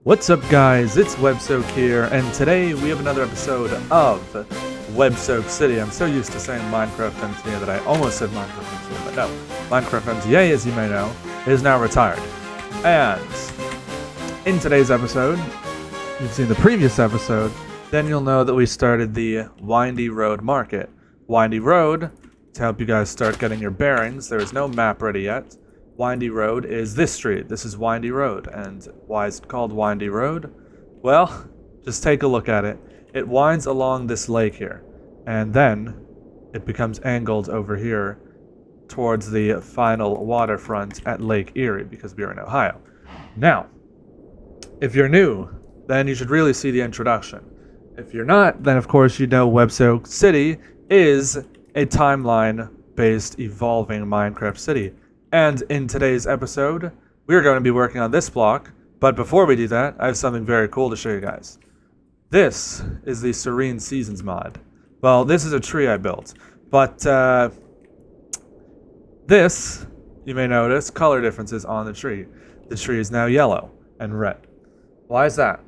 What's up guys, it's WebSoak here, and today we have another episode of WebSoak City. I'm so used to saying Minecraft MTA that I almost said Minecraft MTA, but no. Minecraft MTA, as you may know, is now retired. And in today's episode, you've seen the previous episode, then you'll know that we started the Windy Road Market. Windy Road, to help you guys start getting your bearings, there is no map ready yet. Windy Road is this street. This is Windy Road. And why is it called Windy Road? Well, just take a look at it. It winds along this lake here. And then it becomes angled over here towards the final waterfront at Lake Erie because we're in Ohio. Now, if you're new, then you should really see the introduction. If you're not, then of course you know WebSoak City is a timeline-based evolving Minecraft city. And in today's episode, we're going to be working on this block, but before we do that, I have something very cool to show you guys. This is the Serene Seasons mod. Well, this is a tree I built, but this, you may notice, color differences on the tree. The tree is now yellow and red. Why is that?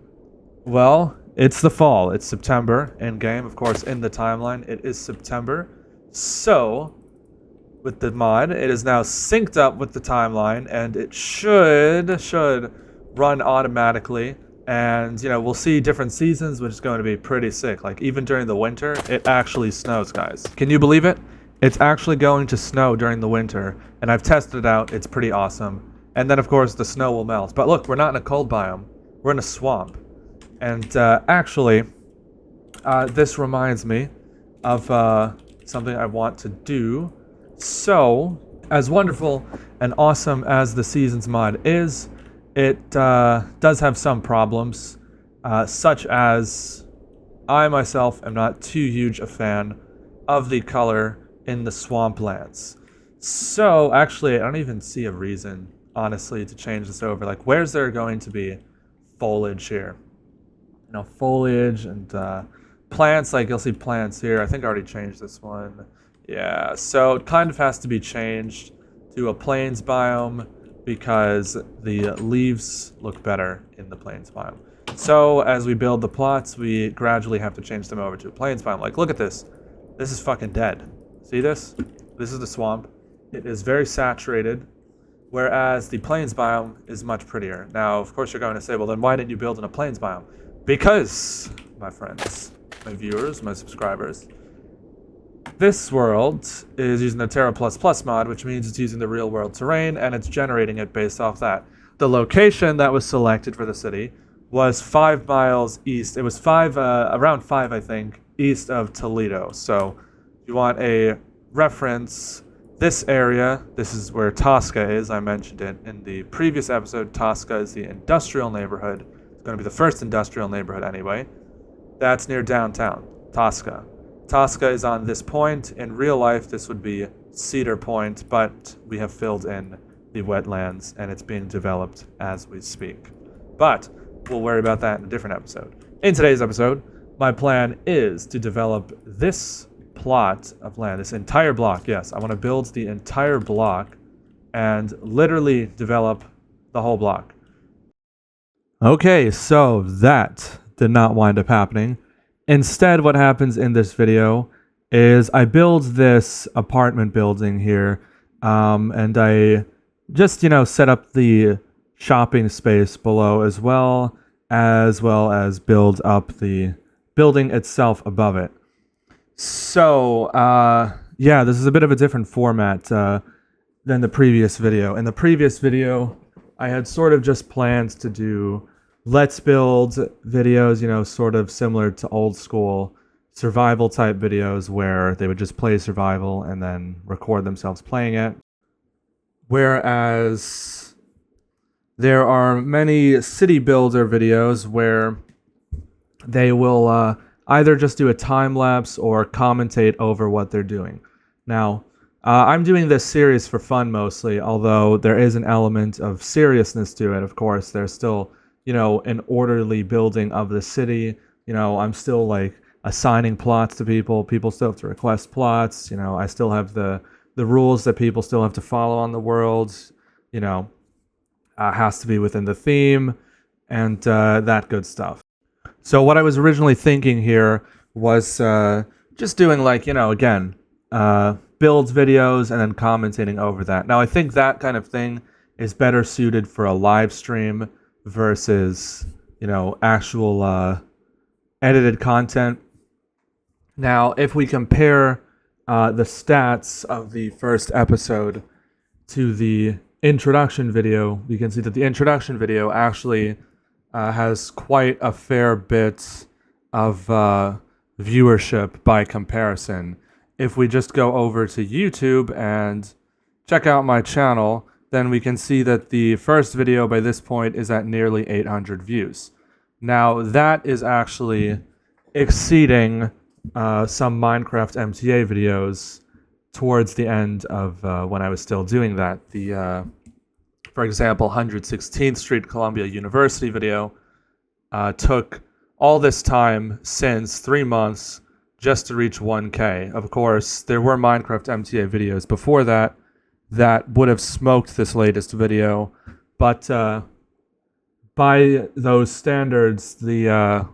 Well, it's the fall. It's September in-game. Of course, in the timeline, it is September. So with the mod, it is now synced up with the timeline, and it should run automatically. And you know, we'll see different seasons, which is going to be pretty sick. Like even during the winter, it actually snows, guys. Can you believe it? It's actually going to snow during the winter, and I've tested it out. It's pretty awesome. And then of course the snow will melt. But look, we're not in a cold biome. We're in a swamp. And actually, this reminds me of something I want to do. So, as wonderful and awesome as the Seasons mod is, it does have some problems, such as I myself am not too huge a fan of the color in the swamplands. So, actually, I don't even see a reason, honestly, to change this over. Like, where's there going to be foliage here? You know, foliage and plants, like you'll see plants here. I think I already changed this one. Yeah, so it kind of has to be changed to a plains biome because the leaves look better in the plains biome. So as we build the plots, we gradually have to change them over to a plains biome. Like, look at this. This is fucking dead. See this? This is the swamp. It is very saturated, whereas the plains biome is much prettier. Now, of course, you're going to say, well, then why didn't you build in a plains biome? Because, my friends, my viewers, my subscribers, this world is using the Terra++ mod, which means it's using the real world terrain, and it's generating it based off that. The location that was selected for the city was 5 miles east. It was around 5, I think, east of Toledo. So if you want a reference, this area, this is where Tosca is. I mentioned it in the previous episode. Tosca is the industrial neighborhood. It's going to be the first industrial neighborhood anyway. That's near downtown, Tosca. Tosca is on this point. In real life, this would be Cedar Point, but we have filled in the wetlands, and it's being developed as we speak. But we'll worry about that in a different episode. In today's episode, my plan is to develop this plot of land, this entire block. Yes, I want to build the entire block and literally develop the whole block. Okay, so that did not wind up happening. Instead, what happens in this video is I build this apartment building here, and I just, set up the shopping space below as well as build up the building itself above it. So, yeah, this is a bit of a different format than the previous video. In the previous video, I had sort of just planned to do Let's Build videos, sort of similar to old school survival type videos where they would just play survival and then record themselves playing it. Whereas there are many city builder videos where they will either just do a time lapse or commentate over what they're doing. Now, I'm doing this series for fun mostly, although there is an element of seriousness to it. Of course, there's still an orderly building of the city. I'm still like assigning plots to people. People still have to request plots. I still have the rules that people still have to follow on the world. Has to be within the theme. and that good stuff. So what I was originally thinking here was just doing like, again, builds videos and then commentating over that. Now I think that kind of thing is better suited for a live stream versus, actual edited content. Now, if we compare the stats of the first episode to the introduction video, we can see that the introduction video actually has quite a fair bit of viewership by comparison. If we just go over to YouTube and check out my channel, then we can see that the first video by this point is at nearly 800 views. Now, that is actually exceeding some Minecraft MTA videos towards the end of when I was still doing that. For example, 116th Street Columbia University video took all this time since 3 months just to reach 1K. Of course, there were Minecraft MTA videos before that would have smoked this latest video, but by those standards, the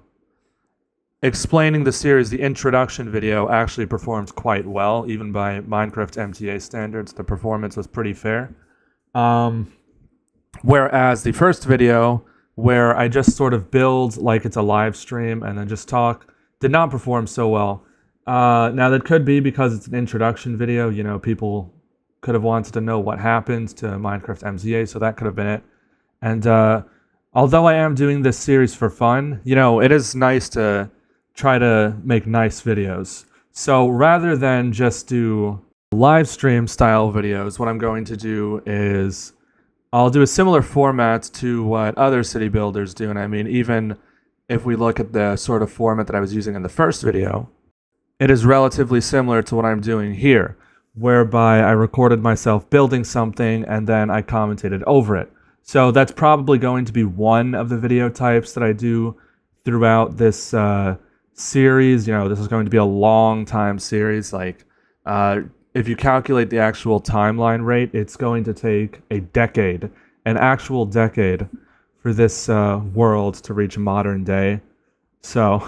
explaining the series, the introduction video actually performed quite well. Even by Minecraft MTA standards, the performance was pretty fair. Whereas the first video, where I just sort of build like it's a live stream and then just talk, did not perform so well. Now that could be because it's an introduction video. People could have wanted to know what happened to Minecraft MTA, so that could have been it. And although I am doing this series for fun, it is nice to try to make nice videos. So rather than just do live stream style videos, what I'm going to do is I'll do a similar format to what other city builders do. And I mean, even if we look at the sort of format that I was using in the first video, it is relatively similar to what I'm doing here, whereby I recorded myself building something and then I commentated over it. So that's probably going to be one of the video types that I do throughout this series. This is going to be a long time series. Like, if you calculate the actual timeline rate, it's going to take a decade, an actual decade, for this world to reach modern day. So,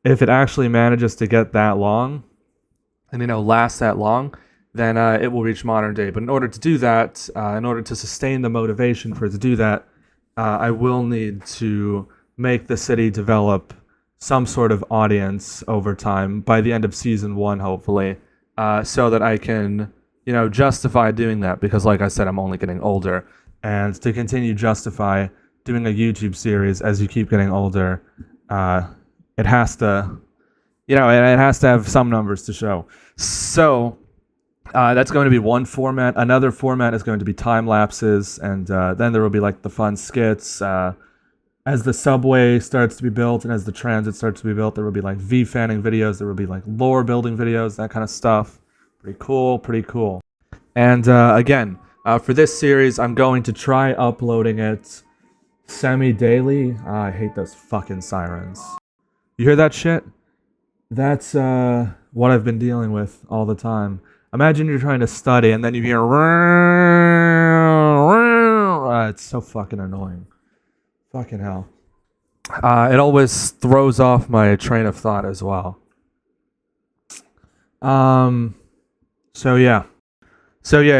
if it actually manages to get that long, and last that long, then it will reach modern day. But in order to do that, in order to sustain the motivation for it to do that, I will need to make the city develop some sort of audience over time by the end of season 1, hopefully, so that I can, justify doing that. Because, like I said, I'm only getting older, and to continue justify doing a YouTube series as you keep getting older, it has to, it has to have some numbers to show. So that's going to be one format. Another format is going to be time lapses, and then there will be like the fun skits. As the subway starts to be built and as the transit starts to be built, there will be like V-fanning videos, there will be like lore building videos, that kind of stuff. Pretty cool. And again, for this series, I'm going to try uploading it semi-daily. I hate those fucking sirens. You hear that shit? That's what I've been dealing with all the time. Imagine you're trying to study and then you hear... It's so fucking annoying. Fucking hell. It always throws off my train of thought as well. So yeah,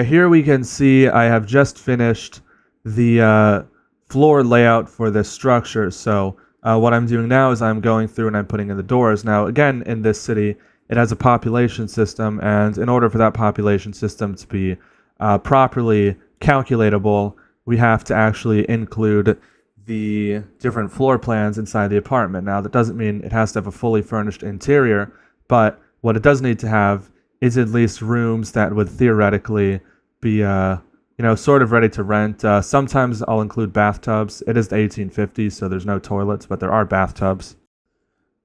here we can see I have just finished the floor layout for this structure. So what I'm doing now is I'm going through and I'm putting in the doors. Now, again, in this city, it has a population system, and in order for that population system to be properly calculatable, we have to actually include the different floor plans inside the apartment. Now, that doesn't mean it has to have a fully furnished interior, but what it does need to have is at least rooms that would theoretically be, sort of ready to rent. Sometimes I'll include bathtubs. It is the 1850s, so there's no toilets, but there are bathtubs.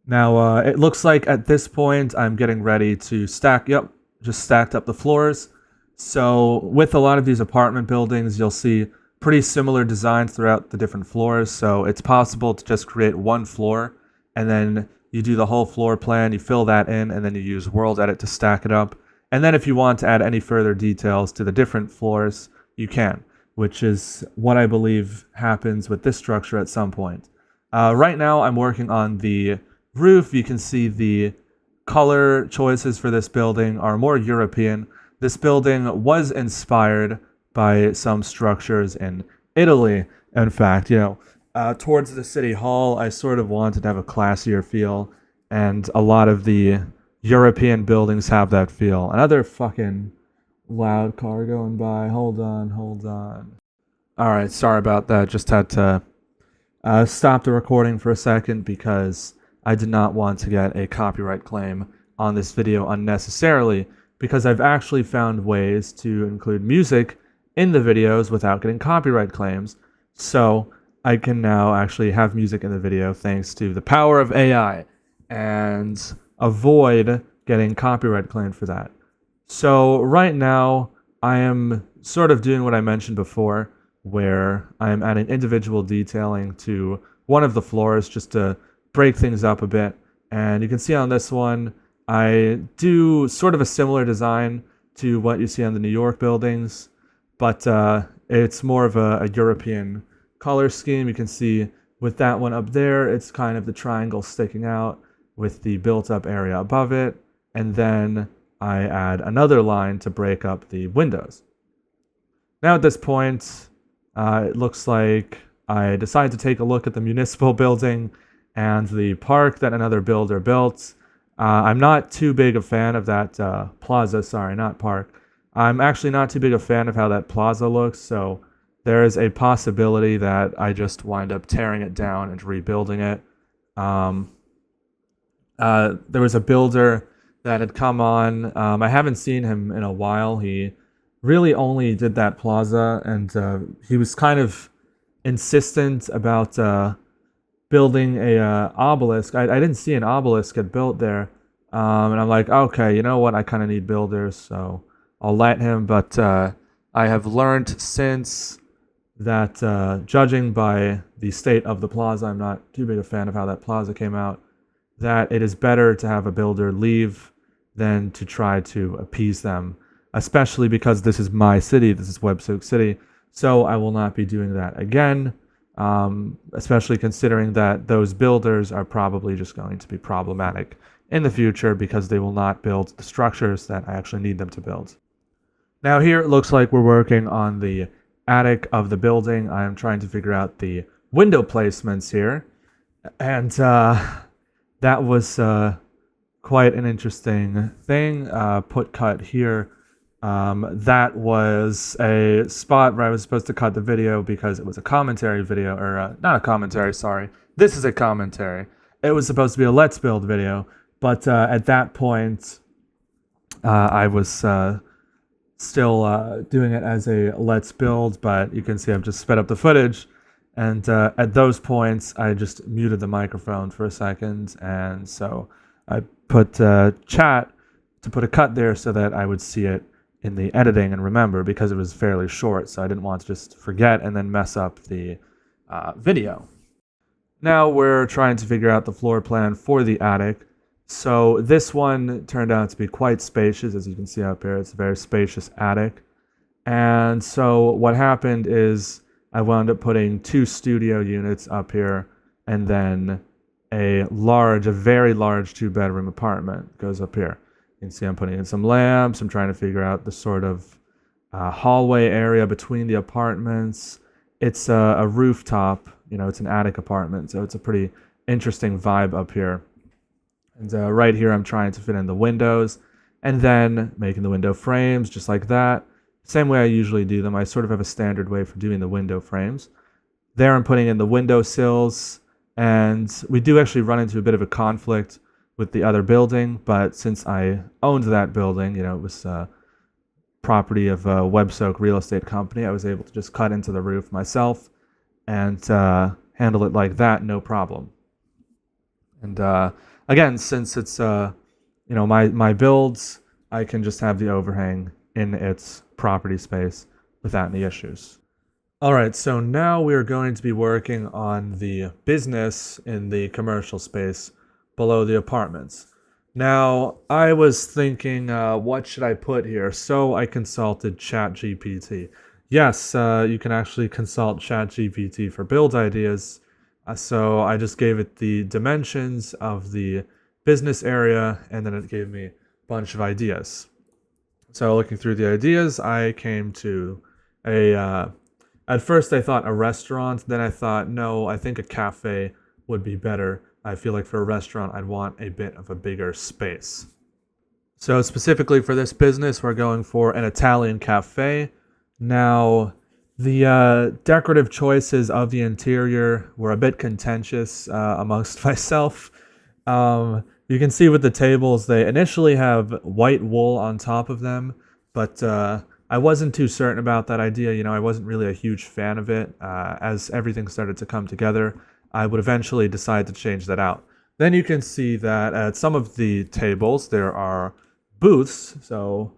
Now, it looks like at this point I'm getting ready to just stacked up the floors. So with a lot of these apartment buildings, you'll see pretty similar designs throughout the different floors. So it's possible to just create one floor, and then you do the whole floor plan, you fill that in, and then you use World Edit to stack it up. And then if you want to add any further details to the different floors, you can. which is what I believe happens with this structure at some point. Right now, I'm working on the roof. You can see the color choices for this building are more European. This building was inspired by some structures in Italy. In fact, towards the city hall, I sort of wanted to have a classier feel, and a lot of the European buildings have that feel. Another fucking loud car going by. Hold on, hold on. All right, sorry about that. Just had to stop the recording for a second because I did not want to get a copyright claim on this video unnecessarily, because I've actually found ways to include music in the videos without getting copyright claims. So I can now actually have music in the video thanks to the power of AI and avoid getting copyright claimed for that. So right now I am sort of doing what I mentioned before, where I am adding individual detailing to one of the floors just to break things up a bit. And you can see on this one, I do sort of a similar design to what you see on the New York buildings, but it's more of a European color scheme. You can see with that one up there, it's kind of the triangle sticking out with the built-up area above it, and then I add another line to break up the windows. Now at this point, it looks like I decided to take a look at the municipal building and the park that another builder built. I'm not too big a fan of that plaza, sorry, not park. I'm actually not too big a fan of how that plaza looks, so there is a possibility that I just wind up tearing it down and rebuilding it. There was a builder that had come on. I haven't seen him in a while. He really only did that plaza, and he was kind of insistent about building a obelisk. I didn't see an obelisk get built there, and I'm like, okay, you know what? I kind of need builders, so I'll let him. But I have learned since that, judging by the state of the plaza, I'm not too big a fan of how that plaza came out, that it is better to have a builder leave than to try to appease them, especially because this is my city, this is WebSoak City, so I will not be doing that again, especially considering that those builders are probably just going to be problematic in the future because they will not build the structures that I actually need them to build. Now here it looks like we're working on the attic of the building. I am trying to figure out the window placements here, and that was quite an interesting thing. Put cut here. That was a spot where I was supposed to cut the video because it was a commentary video, or not a commentary, sorry. This is a commentary. It was supposed to be a Let's Build video, but at that point, I was still doing it as a Let's Build, but you can see I've just sped up the footage. And at those points, I just muted the microphone for a second, and so I put chat to put a cut there so that I would see it in the editing and remember, because it was fairly short, so I didn't want to just forget and then mess up the video. Now we're trying to figure out the floor plan for the attic. So this one turned out to be quite spacious, as you can see up here. It's a very spacious attic. And so what happened is I wound up putting 2 studio units up here, and then a very large 2-bedroom apartment goes up here. You can see I'm putting in some lamps. I'm trying to figure out the sort of hallway area between the apartments. It's a rooftop, it's an attic apartment, so it's a pretty interesting vibe up here. And right here I'm trying to fit in the windows, and then making the window frames just like that. Same way I usually do them. I sort of have a standard way for doing the window frames. There I'm putting in the window sills, and we do actually run into a bit of a conflict with the other building, but since I owned that building, it was property of a WebSoak real estate company, I was able to just cut into the roof myself and handle it like that, no problem. And again, since it's my builds, I can just have the overhang in its property space without any issues. All right, so now we're going to be working on the business in the commercial space below the apartments. Now, I was thinking, what should I put here? So I consulted ChatGPT. Yes, you can actually consult ChatGPT for build ideas. So I just gave it the dimensions of the business area, and then it gave me a bunch of ideas. So looking through the ideas, I came to a. At first, I thought a restaurant. Then I thought, no, I think a cafe would be better. I feel like for a restaurant, I'd want a bit of a bigger space. So specifically for this business, we're going for an Italian cafe. Now, the decorative choices of the interior were a bit contentious amongst myself. You can see with the tables, they initially have white wool on top of them, but I wasn't too certain about that idea. I wasn't really a huge fan of it. As everything started to come together, I would eventually decide to change that out. Then you can see that at some of the tables, there are booths, so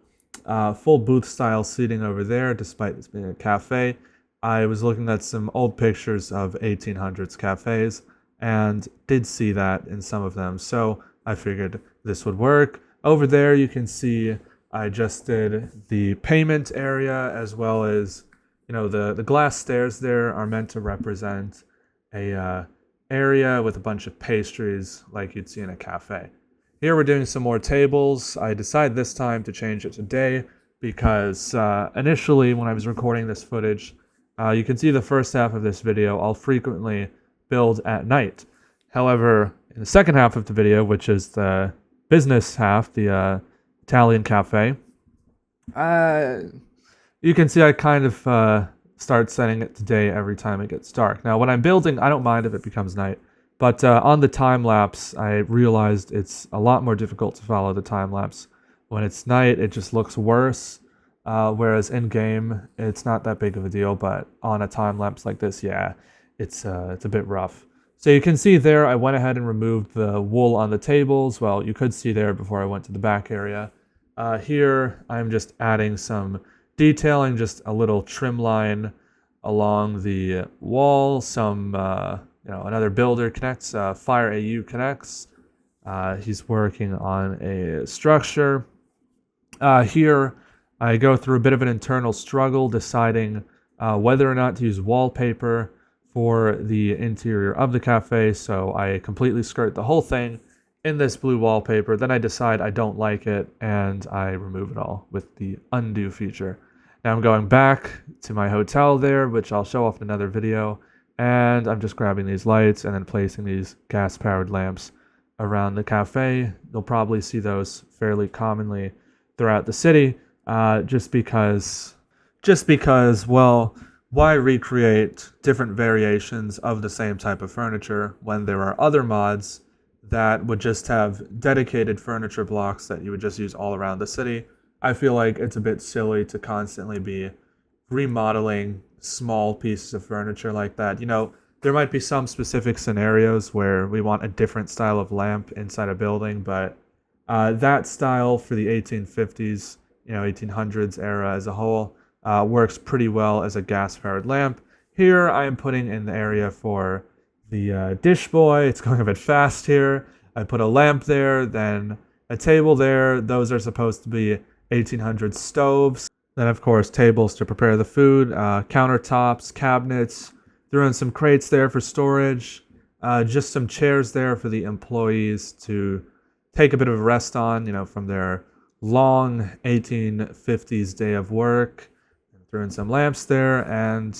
full booth style seating over there, despite this being a cafe. I was looking at some old pictures of 1800s cafes and did see that in some of them, so I figured this would work. Over there, you can see I just did the payment area, as well as, the glass stairs there are meant to represent a area with a bunch of pastries like you'd see in a cafe. Here we're doing some more tables. I decided this time to change it to day because initially when I was recording this footage, you can see the first half of this video, I'll frequently build at night. However, in the second half of the video, which is the business half, the Italian cafe, you can see I kind of start setting it to day every time it gets dark. Now, when I'm building, I don't mind if it becomes night. But on the time-lapse, I realized it's a lot more difficult to follow the time-lapse. When it's night, it just looks worse, whereas in-game, it's not that big of a deal, but on a time-lapse like this, yeah, it's a bit rough. So you can see there, I went ahead and removed the wool on the tables. Well, you could see there before I went to the back area. Here, I'm just adding some detailing, just a little trim line along the wall, some... another builder connects, Fire AU connects. He's working on a structure. Here, I go through a bit of an internal struggle deciding whether or not to use wallpaper for the interior of the cafe, so I completely skirt the whole thing in this blue wallpaper. Then I decide I don't like it, and I remove it all with the undo feature. Now I'm going back to my hotel there, which I'll show off in another video. And I'm just grabbing these lights and then placing these gas-powered lamps around the cafe. You'll probably see those fairly commonly throughout the city, just because, well, why recreate different variations of the same type of furniture when there are other mods that would just have dedicated furniture blocks that you would just use all around the city? I feel like it's a bit silly to constantly be remodeling small pieces of furniture like that. There might be some specific scenarios where we want a different style of lamp inside a building, but that style for the 1850s, 1800s era as a whole, works pretty well as a gas-powered lamp. Here I am putting in the area for the dish boy. It's going a bit fast here. I put a lamp there, then a table there. Those are supposed to be 1800s stoves. Then, of course, tables to prepare the food, countertops, cabinets, threw in some crates there for storage, just some chairs there for the employees to take a bit of a rest on, from their long 1850s day of work. Threw in some lamps there, and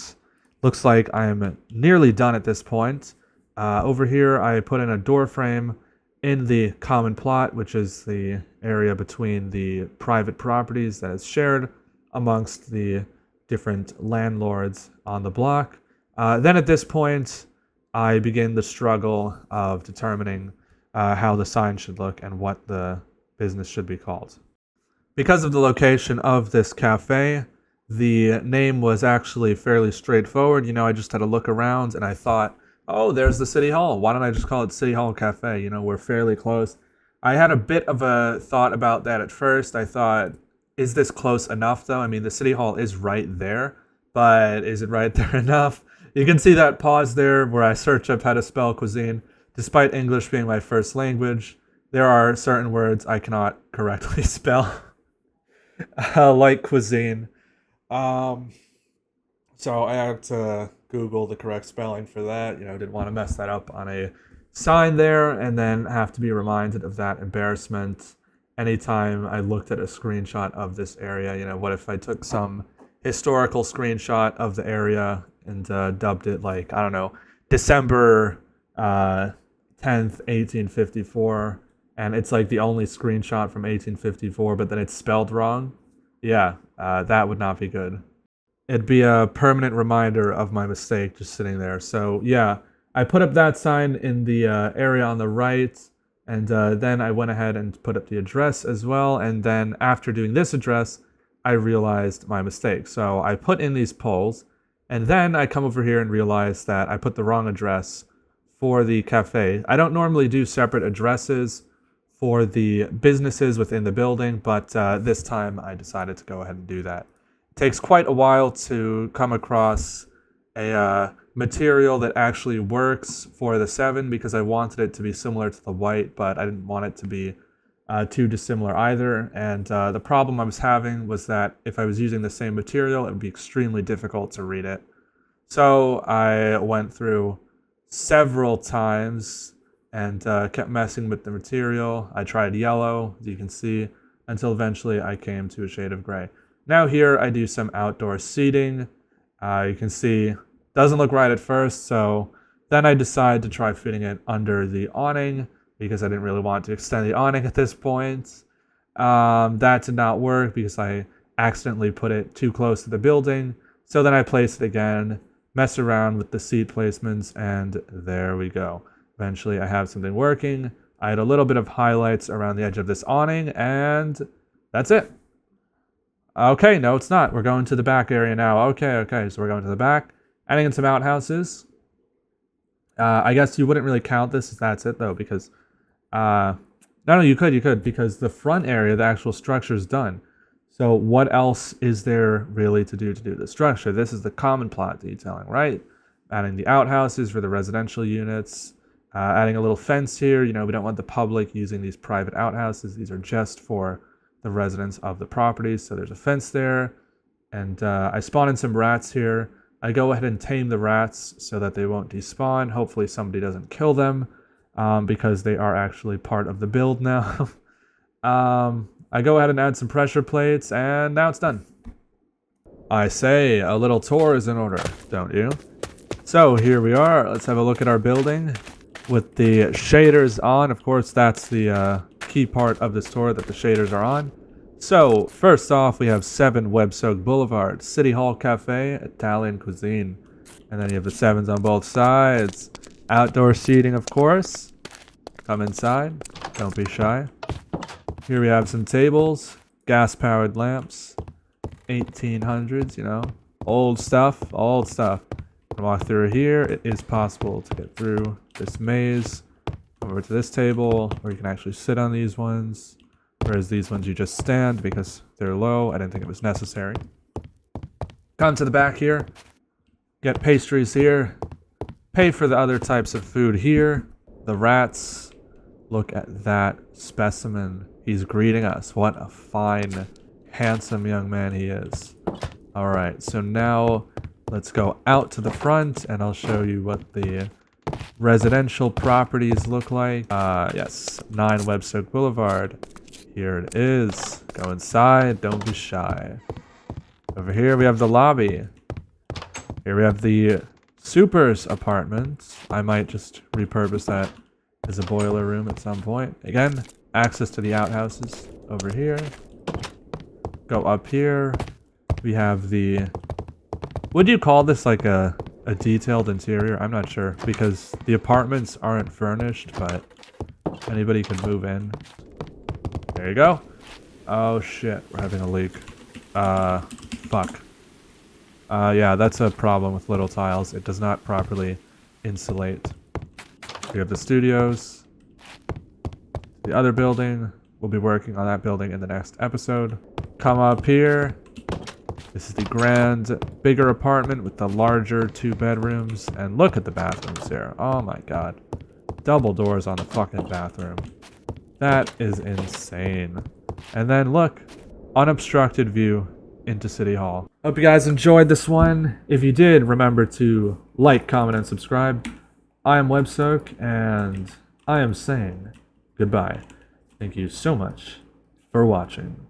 looks like I'm nearly done at this point. Over here, I put in a door frame in the common plot, which is the area between the private properties that is shared amongst the different landlords on the block. Then at this point, I begin the struggle of determining how the sign should look and what the business should be called. Because of the location of this cafe, the name was actually fairly straightforward. I just had to look around and I thought, oh, there's the City Hall. Why don't I just call it City Hall Cafe? We're fairly close. I had a bit of a thought about that at first. I thought, is this close enough, though? I mean, the City Hall is right there, but is it right there enough? You can see that pause there where I search up how to spell cuisine. Despite English being my first language, there are certain words I cannot correctly spell, like cuisine. So I had to Google the correct spelling for that. Didn't want to mess that up on a sign there and then have to be reminded of that embarrassment anytime I looked at a screenshot of this area. What if I took some historical screenshot of the area and dubbed it like, I don't know, December 10th, 1854, and it's like the only screenshot from 1854, but then it's spelled wrong? Yeah, that would not be good. It'd be a permanent reminder of my mistake just sitting there. So yeah, I put up that sign in the area on the right, and then I went ahead and put up the address as well. And then after doing this address, I realized my mistake. So I put in these polls, and then I come over here and realize that I put the wrong address for the cafe. I don't normally do separate addresses for the businesses within the building, but this time I decided to go ahead and do that. Takes quite a while to come across a material that actually works for the 7 because I wanted it to be similar to the white, but I didn't want it to be too dissimilar either. And the problem I was having was that if I was using the same material, it would be extremely difficult to read it. So I went through several times and kept messing with the material. I tried yellow, as you can see, until eventually I came to a shade of gray. Now here I do some outdoor seating. You can see, doesn't look right at first, so then I decide to try fitting it under the awning because I didn't really want to extend the awning at this point. That did not work because I accidentally put it too close to the building. So then I placed it again, messed around with the seat placements, and there we go. Eventually I have something working. I had a little bit of highlights around the edge of this awning, and that's it. Okay, no, it's not. We're going to the back area now. Okay, so we're going to the back. Adding in some outhouses. I guess you wouldn't really count this as that's it, though, because... No, you could, because the front area, the actual structure is done. So what else is there really to do the structure? This is the common plot detailing, right? Adding the outhouses for the residential units. Adding a little fence here. We don't want the public using these private outhouses. These are just for the residents of the properties. So there's a fence there, and I spawn in some rats here. I go ahead and tame the rats so that they won't despawn. Hopefully somebody doesn't kill them because they are actually part of the build now. I go ahead and add some pressure plates, and now it's done. I say, a little tour is in order, don't you? So here we are. Let's have a look at our building with the shaders on. Of course, that's the key part of this tour, that the shaders are on. So, first off, we have 7 WebSoak Boulevard, City Hall Cafe, Italian cuisine. And then you have the 7s on both sides. Outdoor seating, of course. Come inside. Don't be shy. Here we have some tables, gas-powered lamps, 1800s, old stuff. Walk through here. It is possible to get through this maze over to this table, where you can actually sit on these ones, whereas these ones you just stand because they're low. I didn't think it was necessary. Come to the back here, get pastries here, pay for the other types of food here. The rats, look at that specimen. He's greeting us. What a fine, handsome young man he is. Alright, so now let's go out to the front and I'll show you what the residential properties look like. Yes, 9 WebSoak Boulevard. Here it is. Go inside, don't be shy. Over here we have the lobby. Here we have the Supers apartment. I might just repurpose that as a boiler room at some point. Again, access to the outhouses over here. Go up here. We have the... Would you call this like a detailed interior? I'm not sure, because the apartments aren't furnished, but anybody could move in. There you go. Oh shit, we're having a leak. Fuck. Yeah, that's a problem with little tiles. It does not properly insulate. We have the studios. The other building. We'll be working on that building in the next episode. Come up here. This is the grand, bigger apartment with the larger 2 bedrooms. And look at the bathrooms here. Oh my god. Double doors on the fucking bathroom. That is insane. And then look, unobstructed view into City Hall. Hope you guys enjoyed this one. If you did, remember to like, comment, and subscribe. I am WebSoak, and I am saying goodbye. Thank you so much for watching.